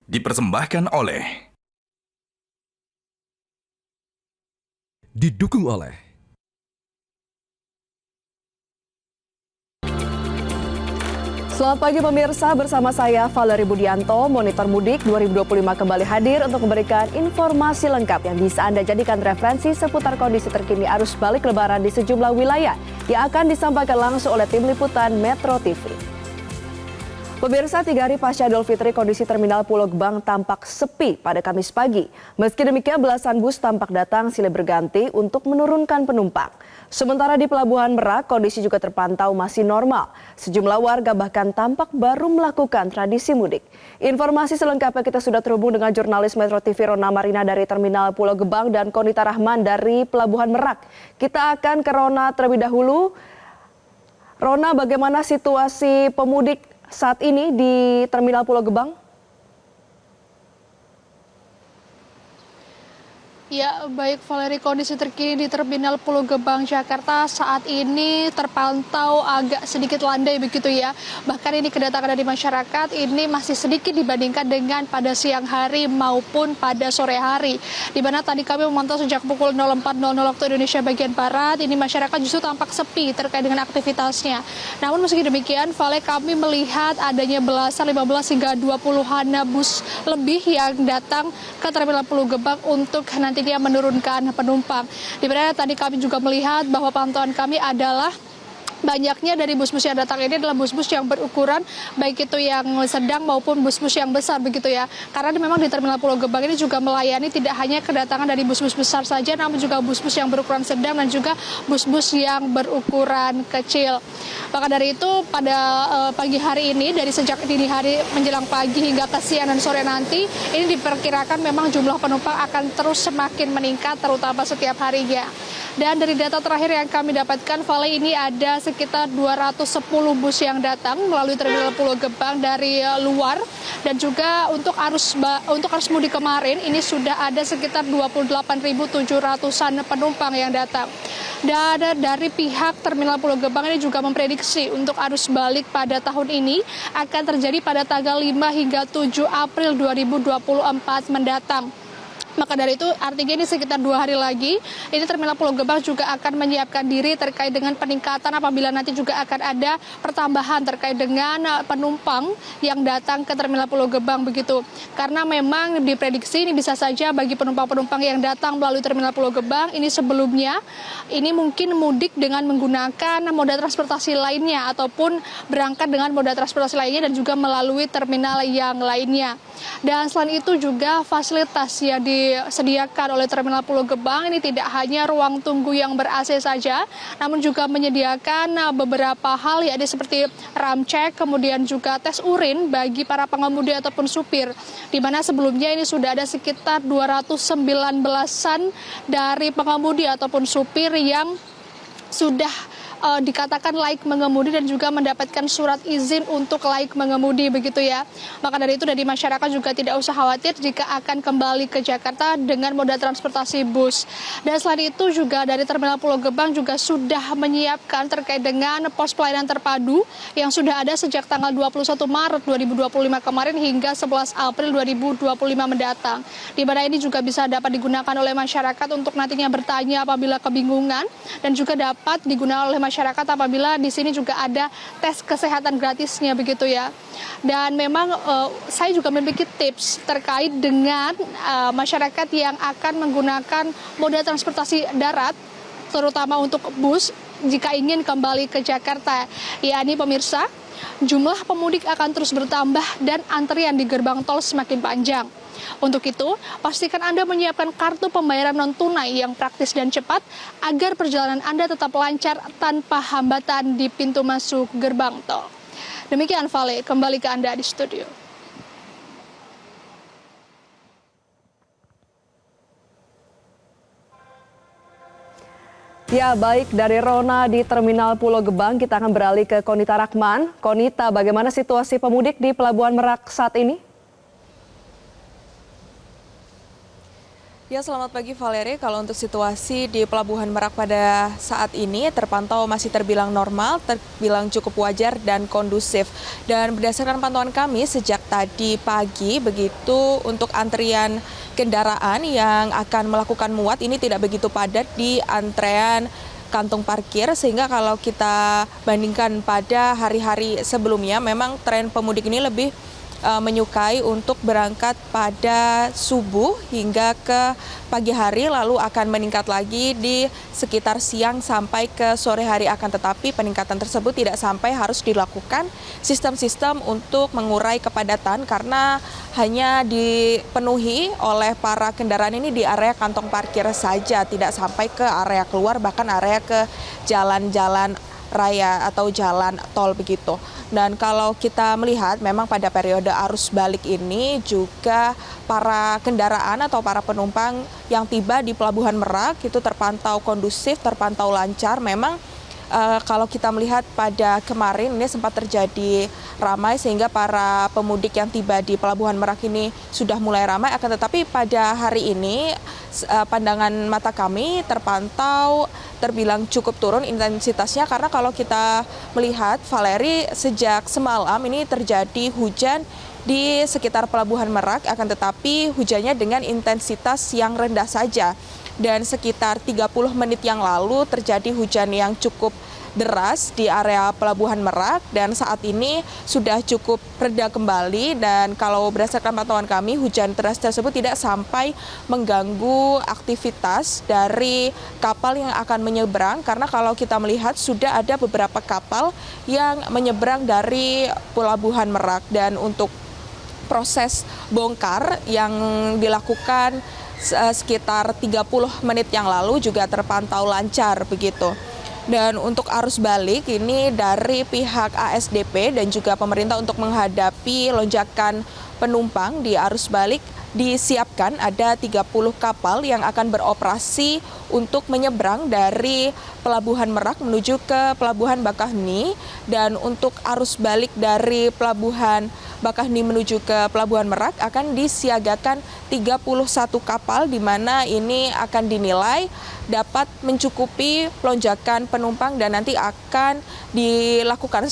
Dipersembahkan oleh Didukung oleh Selamat pagi pemirsa, bersama saya Valerie Budianto. Monitor Mudik 2025 kembali hadir untuk memberikan informasi lengkap yang bisa Anda jadikan referensi seputar kondisi terkini arus balik lebaran di sejumlah wilayah yang akan disampaikan langsung oleh tim liputan Metro TV. Pemirsa, 3 hari pasca Idul Fitri, kondisi Terminal Pulau Gebang tampak sepi pada Kamis pagi. Meski demikian, belasan bus tampak datang silih berganti untuk menurunkan penumpang. Sementara di Pelabuhan Merak, kondisi juga terpantau masih normal. Sejumlah warga bahkan tampak baru melakukan tradisi mudik. Informasi selengkapnya kita sudah terhubung dengan jurnalis Metro TV Rona Marina dari Terminal Pulau Gebang dan Konita Rahman dari Pelabuhan Merak. Kita akan ke Rona terlebih dahulu. Rona, bagaimana situasi pemudik saat ini di Terminal Pulau Gebang? Ya, baik Valerie, kondisi terkini di Terminal Pulau Gebang, Jakarta saat ini terpantau agak sedikit landai begitu ya. Bahkan ini kedatangan dari masyarakat ini masih sedikit dibandingkan dengan pada siang hari maupun pada sore hari. Di mana tadi kami memantau sejak pukul 04.00 waktu Indonesia bagian Barat, ini masyarakat justru tampak sepi terkait dengan aktivitasnya. Namun meski demikian, Vale, kami melihat adanya belasan 15 hingga 20-an bus lebih yang datang ke Terminal Pulau Gebang untuk nantinya menurunkan penumpang. Di mana tadi kami juga melihat bahwa pantauan kami adalah banyaknya dari bus-bus yang datang ini adalah bus-bus yang berukuran baik itu yang sedang maupun bus-bus yang besar begitu ya. Karena memang di Terminal Pulau Gebang ini juga melayani tidak hanya kedatangan dari bus-bus besar saja, namun juga bus-bus yang berukuran sedang dan juga bus-bus yang berukuran kecil. Maka dari itu pada pagi hari ini, dari sejak dini hari menjelang pagi hingga ke siang dan sore nanti, ini diperkirakan memang jumlah penumpang akan terus semakin meningkat terutama setiap harinya. Dan dari data terakhir yang kami dapatkan, Vale, ini ada sekitar 210 bus yang datang melalui Terminal Pulau Gebang dari luar. Dan juga untuk arus mudik kemarin, ini sudah ada sekitar 28.700-an penumpang yang datang. Dan dari pihak Terminal Pulau Gebang ini juga memprediksi untuk arus balik pada tahun ini akan terjadi pada tanggal 5 hingga 7 April 2024 mendatang. Maka dari itu artinya ini sekitar 2 hari lagi, ini Terminal Pulau Gebang juga akan menyiapkan diri terkait dengan peningkatan apabila nanti juga akan ada pertambahan terkait dengan penumpang yang datang ke Terminal Pulau Gebang begitu. Karena memang diprediksi ini bisa saja bagi penumpang-penumpang yang datang melalui Terminal Pulau Gebang ini sebelumnya, ini mungkin mudik dengan menggunakan moda transportasi lainnya ataupun berangkat dengan moda transportasi lainnya dan juga melalui terminal yang lainnya. Dan selain itu juga fasilitas yang disediakan oleh Terminal Pulau Gebang ini tidak hanya ruang tunggu yang ber-AC saja, namun juga menyediakan beberapa hal yakni seperti ram cek, kemudian juga tes urin bagi para pengemudi ataupun supir. Di mana sebelumnya ini sudah ada sekitar 219-an dari pengemudi ataupun supir yang sudah dikatakan layak mengemudi dan juga mendapatkan surat izin untuk layak mengemudi begitu ya. Maka dari itu dari masyarakat juga tidak usah khawatir jika akan kembali ke Jakarta dengan moda transportasi bus. Dan selain itu juga dari Terminal Pulau Gebang juga sudah menyiapkan terkait dengan pos pelayanan terpadu yang sudah ada sejak tanggal 21 Maret 2025 kemarin hingga 11 April 2025 mendatang. Di mana ini juga bisa dapat digunakan oleh masyarakat untuk nantinya bertanya apabila kebingungan dan juga dapat digunakan oleh masyarakat apabila di sini juga ada tes kesehatan gratisnya begitu ya. Dan memang saya juga memiliki tips terkait dengan masyarakat yang akan menggunakan moda transportasi darat terutama untuk bus jika ingin kembali ke Jakarta. Yakni pemirsa, jumlah pemudik akan terus bertambah dan antrian di gerbang tol semakin panjang. Untuk itu, pastikan Anda menyiapkan kartu pembayaran non-tunai yang praktis dan cepat agar perjalanan Anda tetap lancar tanpa hambatan di pintu masuk gerbang tol. Demikian, Vale, kembali ke Anda di studio. Ya, baik, dari Rona di Terminal Pulau Gebang, kita akan beralih ke Konita Rahman. Konita, bagaimana situasi pemudik di Pelabuhan Merak saat ini? Ya, selamat pagi Valeri. Kalau untuk situasi di Pelabuhan Merak pada saat ini terpantau masih terbilang normal, terbilang cukup wajar dan kondusif. Dan berdasarkan pantauan kami sejak tadi pagi, begitu untuk antrian kendaraan yang akan melakukan muat ini tidak begitu padat di antrean kantong parkir, sehingga kalau kita bandingkan pada hari-hari sebelumnya, memang tren pemudik ini lebih menyukai untuk berangkat pada subuh hingga ke pagi hari, lalu akan meningkat lagi di sekitar siang sampai ke sore hari. Akan tetapi peningkatan tersebut tidak sampai harus dilakukan sistem-sistem untuk mengurai kepadatan karena hanya dipenuhi oleh para kendaraan ini di area kantong parkir saja, tidak sampai ke area keluar, bahkan area ke jalan-jalan raya atau jalan tol begitu. Dan kalau kita melihat memang pada periode arus balik ini juga para kendaraan atau para penumpang yang tiba di Pelabuhan Merak itu terpantau kondusif, terpantau lancar. Memang kalau kita melihat pada kemarin ini sempat terjadi ramai sehingga para pemudik yang tiba di Pelabuhan Merak ini sudah mulai ramai. Akan tetapi pada hari ini pandangan mata kami terpantau terbilang cukup turun intensitasnya, karena kalau kita melihat Valeri, sejak semalam ini terjadi hujan di sekitar Pelabuhan Merak, akan tetapi hujannya dengan intensitas yang rendah saja. Dan sekitar 30 menit yang lalu terjadi hujan yang cukup deras di area Pelabuhan Merak dan saat ini sudah cukup reda kembali. Dan kalau berdasarkan pantauan kami, hujan deras tersebut tidak sampai mengganggu aktivitas dari kapal yang akan menyeberang, karena kalau kita melihat sudah ada beberapa kapal yang menyeberang dari Pelabuhan Merak. Dan untuk proses bongkar yang dilakukan sekitar 30 menit yang lalu juga terpantau lancar begitu. Dan untuk arus balik ini dari pihak ASDP dan juga pemerintah untuk menghadapi lonjakan penumpang di arus balik disiapkan ada 30 kapal yang akan beroperasi untuk menyeberang dari Pelabuhan Merak menuju ke Pelabuhan Bakaheni. Dan untuk arus balik dari Pelabuhan Bakaheni menuju ke Pelabuhan Merak akan disiagakan 31 kapal, di mana ini akan dinilai dapat mencukupi lonjakan penumpang dan nanti akan dilakukan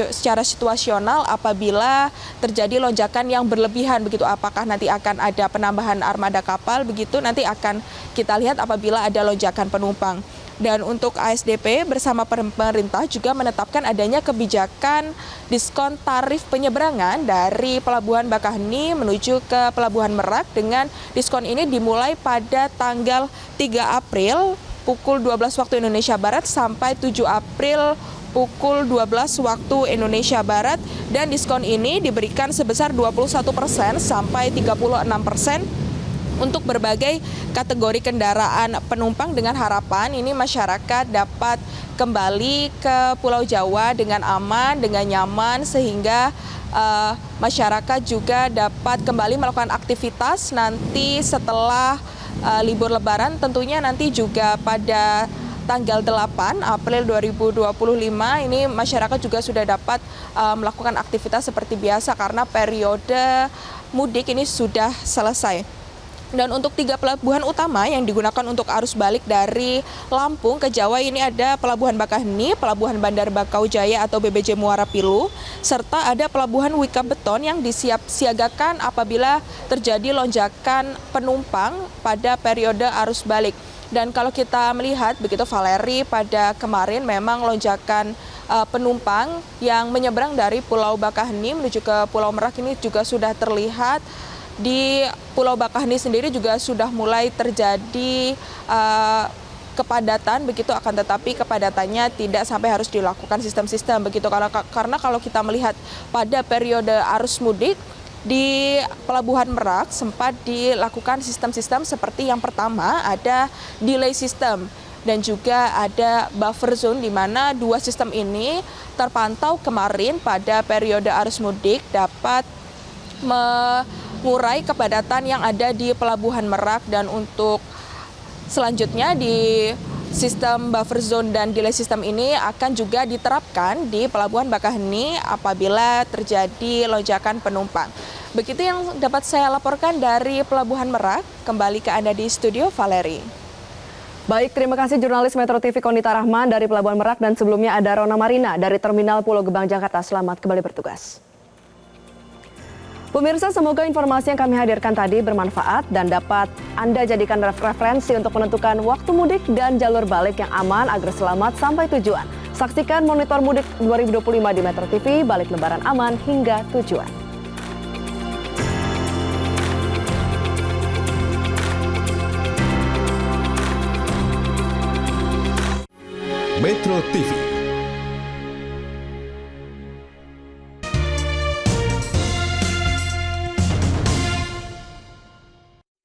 secara situasional apabila terjadi lonjakan yang berlebihan begitu. Apakah nanti akan ada penambahan armada kapal begitu, nanti akan kita lihat apabila ada lonjakan penumpang. Dan untuk ASDP bersama pemerintah juga menetapkan adanya kebijakan diskon tarif penyeberangan dari Pelabuhan Bakaheni menuju ke Pelabuhan Merak, dengan diskon ini dimulai pada tanggal 3 April pukul 12 waktu Indonesia Barat sampai 7 April pukul 12 waktu Indonesia Barat, dan diskon ini diberikan sebesar 21% sampai 36% untuk berbagai kategori kendaraan penumpang, dengan harapan ini masyarakat dapat kembali ke Pulau Jawa dengan aman, dengan nyaman, sehingga masyarakat juga dapat kembali melakukan aktivitas nanti setelah libur Lebaran. Tentunya nanti juga pada tanggal 8 April 2025 ini masyarakat juga sudah dapat melakukan aktivitas seperti biasa karena periode mudik ini sudah selesai. Dan untuk 3 pelabuhan utama yang digunakan untuk arus balik dari Lampung ke Jawa ini ada Pelabuhan Bakaheni, Pelabuhan Bandar Bakau Jaya atau BBJ Muara Pilu, serta ada Pelabuhan Wika Beton yang disiapsiagakan apabila terjadi lonjakan penumpang pada periode arus balik. Dan kalau kita melihat begitu Valeri, pada kemarin memang lonjakan penumpang yang menyeberang dari Pulau Bakaheni menuju ke Pulau Merak ini juga sudah terlihat. Di Pulau Bakaheni sendiri juga sudah mulai terjadi kepadatan begitu, akan tetapi kepadatannya tidak sampai harus dilakukan sistem-sistem begitu, karena kalau kita melihat pada periode arus mudik di Pelabuhan Merak sempat dilakukan sistem-sistem seperti yang pertama ada delay system dan juga ada buffer zone, di mana dua sistem ini terpantau kemarin pada periode arus mudik dapat mengurai kepadatan yang ada di Pelabuhan Merak. Dan untuk selanjutnya di sistem buffer zone dan delay system ini akan juga diterapkan di Pelabuhan Bakaheni apabila terjadi lonjakan penumpang. Begitu yang dapat saya laporkan dari Pelabuhan Merak. Kembali ke Anda di studio, Valeri. Baik, terima kasih jurnalis Metro TV Konita Rahman dari Pelabuhan Merak dan sebelumnya ada Rona Marina dari Terminal Pulau Gebang, Jakarta. Selamat kembali bertugas. Pemirsa, semoga informasi yang kami hadirkan tadi bermanfaat dan dapat Anda jadikan referensi untuk menentukan waktu mudik dan jalur balik yang aman agar selamat sampai tujuan. Saksikan Monitor Mudik 2025 di Metro TV, balik lebaran aman hingga tujuan. Metro TV.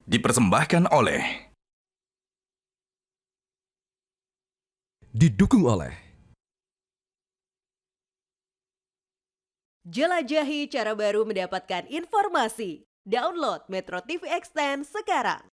Dipersembahkan oleh, didukung oleh Jelajahi cara baru mendapatkan informasi. Download Metro TV Extend sekarang.